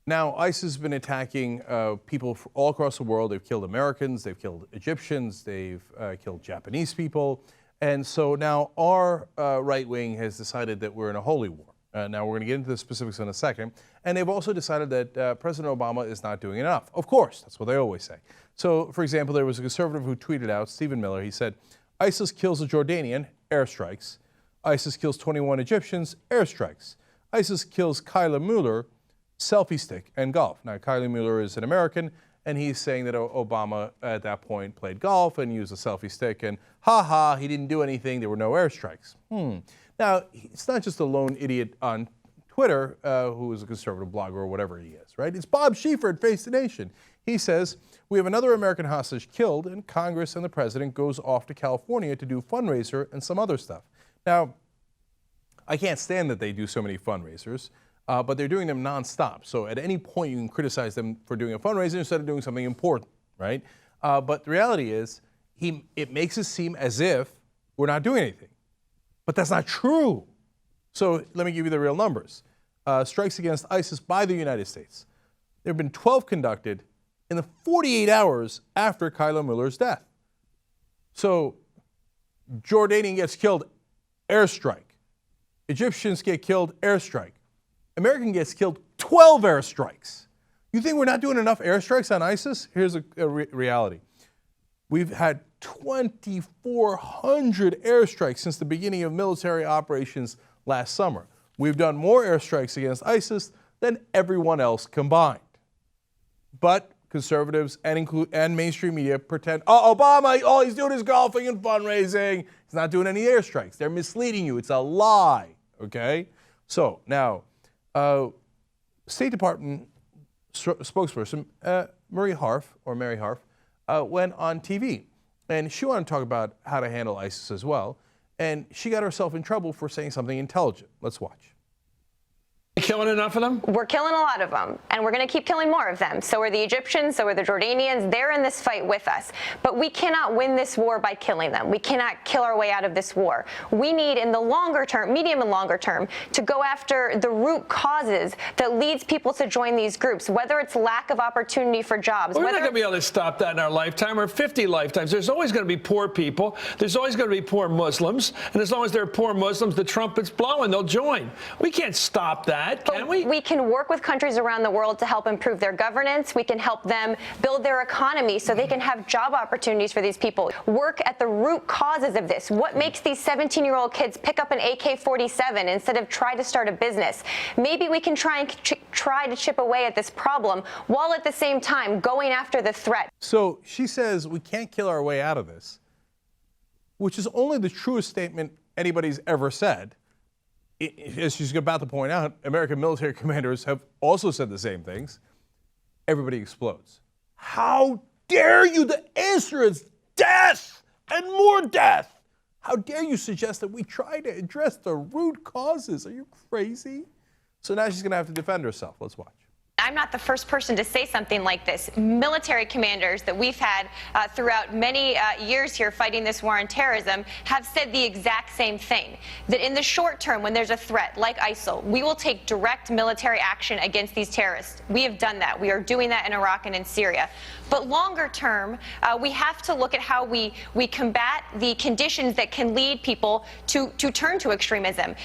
Now, ISIS has been attacking people all across the world. They've killed Americans, they've killed Egyptians, they've killed Japanese people. And so now our right wing has decided that we're in a holy war. Now, we're going to get into the specifics in a second. And they've also decided that President Obama is not doing enough. Of course, that's what they always say. So, for example, there was a conservative who tweeted out, Stephen Miller, he said, ISIS kills a Jordanian, airstrikes. ISIS kills 21 Egyptians, airstrikes. ISIS kills Kyla Mueller, selfie stick and golf. Now, Kylie Mueller is an American, and he's saying that Obama at that point played golf and used a selfie stick, and ha, he didn't do anything. There were no airstrikes. Now, it's not just a lone idiot on Twitter who is a conservative blogger or whatever he is, right? It's Bob Schieffer at Face the Nation. He says, we have another American hostage killed, and Congress and the president goes off to California to do fundraiser and some other stuff. Now, I can't stand that they do so many fundraisers. But they're doing them nonstop. So at any point, you can criticize them for doing a fundraiser instead of doing something important, right? But the reality is, it makes it seem as if we're not doing anything. But that's not true. So let me give you the real numbers. Strikes against ISIS by the United States. There have been 12 conducted in the 48 hours after Kyla Mueller's death. So Jordanian gets killed, airstrike. Egyptians get killed, airstrike. American gets killed, 12 airstrikes. You think we're not doing enough airstrikes on ISIS? Here's a reality. We've had 2,400 airstrikes since the beginning of military operations last summer. We've done more airstrikes against ISIS than everyone else combined. But conservatives and mainstream media pretend, Obama, all he's doing is golfing and fundraising. He's not doing any airstrikes. They're misleading you. It's a lie, okay? So now, State Department spokesperson Marie Harf went on TV, and she wanted to talk about how to handle ISIS as well, and she got herself in trouble for saying something intelligent. Let's watch. Killing enough of them? We're killing a lot of them, and we're going to keep killing more of them. So are the Egyptians, so are the Jordanians. They're in this fight with us. But we cannot win this war by killing them. We cannot kill our way out of this war. We need, in the longer term, medium and longer term, to go after the root causes that leads people to join these groups, whether it's lack of opportunity for jobs. We're not going to be able to stop that in our lifetime or 50 lifetimes. There's always going to be poor people. There's always going to be poor Muslims. And as long as there are poor Muslims, the trumpet's blowing. They'll join. We can't stop that. Can we? We can work with countries around the world to help improve their governance. We can help them build their economy so they can have job opportunities for these people. Work at the root causes of this. What makes these 17-year-old kids pick up an AK-47 instead of try to start a business? Maybe we can try to chip away at this problem while at the same time going after the threat. So she says we can't kill our way out of this, which is only the truest statement anybody's ever said. As she's about to point out, American military commanders have also said the same things. Everybody explodes. How dare you? The answer is death and more death. How dare you suggest that we try to address the root causes? Are you crazy? So now she's going to have to defend herself. Let's watch. I'm not the first person to say something like this. Military commanders that we've had throughout many years here fighting this war on terrorism have said the exact same thing, that in the short term, when there's a threat like ISIL, we will take direct military action against these terrorists. We have done that. We are doing that in Iraq and in Syria. But longer term, we have to look at how we combat the conditions that can lead people to turn to extremism.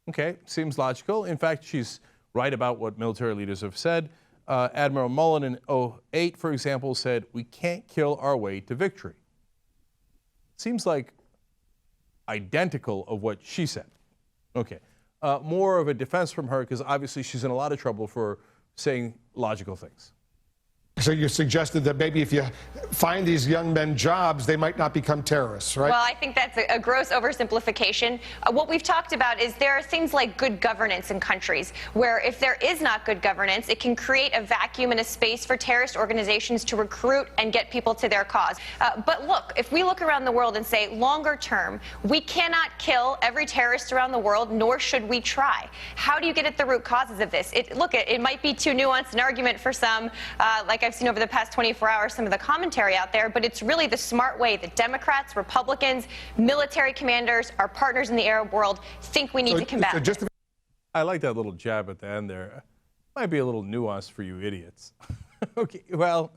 Okay, seems logical. In fact, she's right about what military leaders have said. Admiral Mullen in 2008, for example, said, we can't kill our way to victory. Seems like identical of what she said. Okay, more of a defense from her because obviously she's in a lot of trouble for saying logical things. So you suggested that maybe if you find these young men jobs, they might not become terrorists, right? Well, I think that's a gross oversimplification. What we've talked about is there are things like good governance in countries where if there is not good governance, it can create a vacuum and a space for terrorist organizations to recruit and get people to their cause. But look, if we look around the world and say longer term, we cannot kill every terrorist around the world, nor should we try. How do you get at the root causes of this? It might be too nuanced an argument for some, like I've seen over the past 24 hours, some of the commentary out there, but it's really the smart way that Democrats, Republicans, military commanders, our partners in the Arab world think we need to combat. I like that little jab at the end there. Might be a little nuanced for you idiots. Okay, well,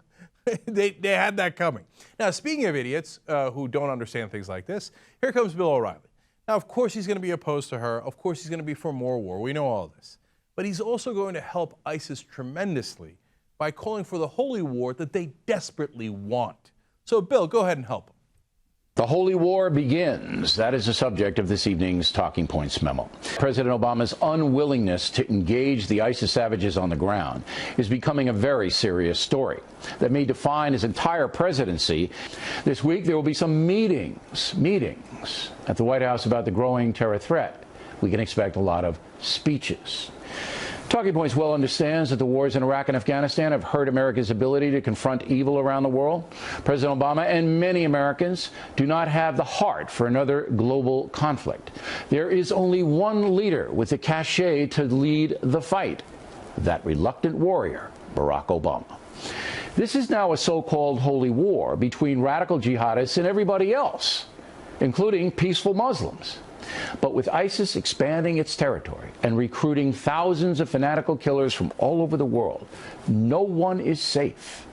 they had that coming. Now, speaking of idiots who don't understand things like this, here comes Bill O'Reilly. Now, of course, he's going to be opposed to her. Of course, he's going to be for more war. We know all this. But he's also going to help ISIS tremendously by calling for the holy war that they desperately want. So, Bill, go ahead and help him. The holy war begins. That is the subject of this evening's Talking Points memo. President Obama's unwillingness to engage the ISIS savages on the ground is becoming a very serious story that may define his entire presidency. This week, there will be some meetings at the White House about the growing terror threat. We can expect a lot of speeches. Talking Points well understands that the wars in Iraq and Afghanistan have hurt America's ability to confront evil around the world. President Obama and many Americans do not have the heart for another global conflict. There is only one leader with the cachet to lead the fight, that reluctant warrior, Barack Obama. This is now a so-called holy war between radical jihadists and everybody else, including peaceful Muslims. But with ISIS expanding its territory and recruiting thousands of fanatical killers from all over the world, no one is safe.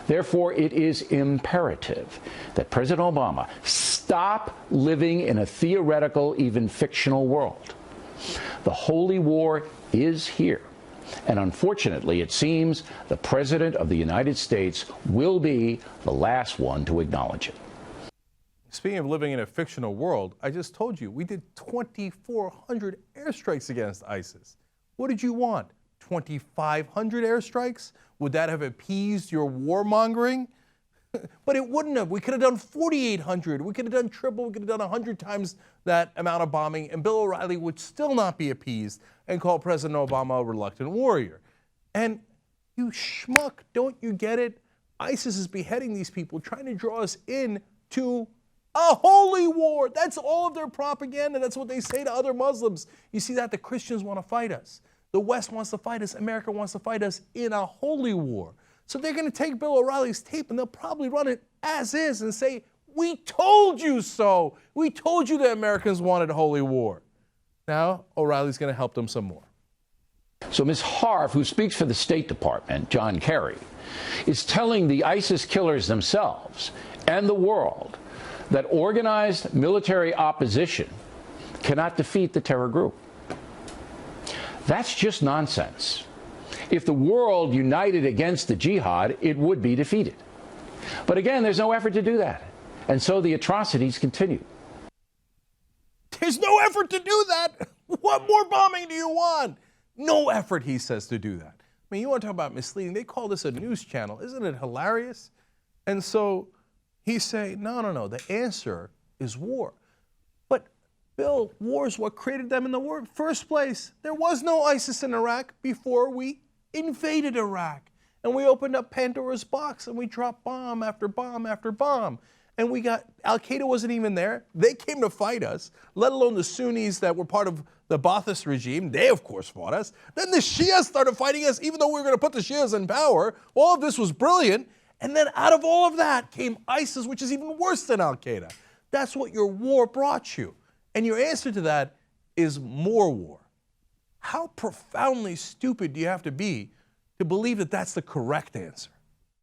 Therefore, it is imperative that President Obama stop living in a theoretical, even fictional world. The holy war is here. And unfortunately, it seems the President of the United States will be the last one to acknowledge it. Speaking of living in a fictional world, I just told you, we did 2,400 airstrikes against ISIS. What did you want? 2,500 airstrikes? Would that have appeased your warmongering? But it wouldn't have. We could have done 4,800. We could have done triple. We could have done 100 times that amount of bombing, and Bill O'Reilly would still not be appeased and call President Obama a reluctant warrior. And you schmuck, don't you get it? ISIS is beheading these people, trying to draw us in to a holy war. That's all of their propaganda. That's what they say to other Muslims. You see that? The Christians want to fight us. The West wants to fight us. America wants to fight us in a holy war. So they're going to take Bill O'Reilly's tape and they'll probably run it as is and say, we told you so. We told you the Americans wanted a holy war. Now O'Reilly's going to help them some more. So Ms. Harf, who speaks for the State Department, John Kerry, is telling the ISIS killers themselves and the world that organized military opposition cannot defeat the terror group. That's just nonsense. If the world united against the jihad, it would be defeated. But again, there's no effort to do that. And so the atrocities continue. There's no effort to do that. What more bombing do you want? No effort, he says, to do that. I mean, you want to talk about misleading? They call this a news channel. Isn't it hilarious? And so he's saying, no, the answer is war. But, Bill, war is what created them in the first place. There was no ISIS in Iraq before we invaded Iraq. And we opened up Pandora's box and we dropped bomb after bomb after bomb. And we got, Al-Qaeda wasn't even there. They came to fight us, let alone the Sunnis that were part of the Ba'athist regime. They, of course, fought us. Then the Shias started fighting us, even though we were going to put the Shias in power. All of this was brilliant. And then out of all of that came ISIS, which is even worse than Al-Qaeda. That's what your war brought you. And your answer to that is more war. How profoundly stupid do you have to be to believe that that's the correct answer?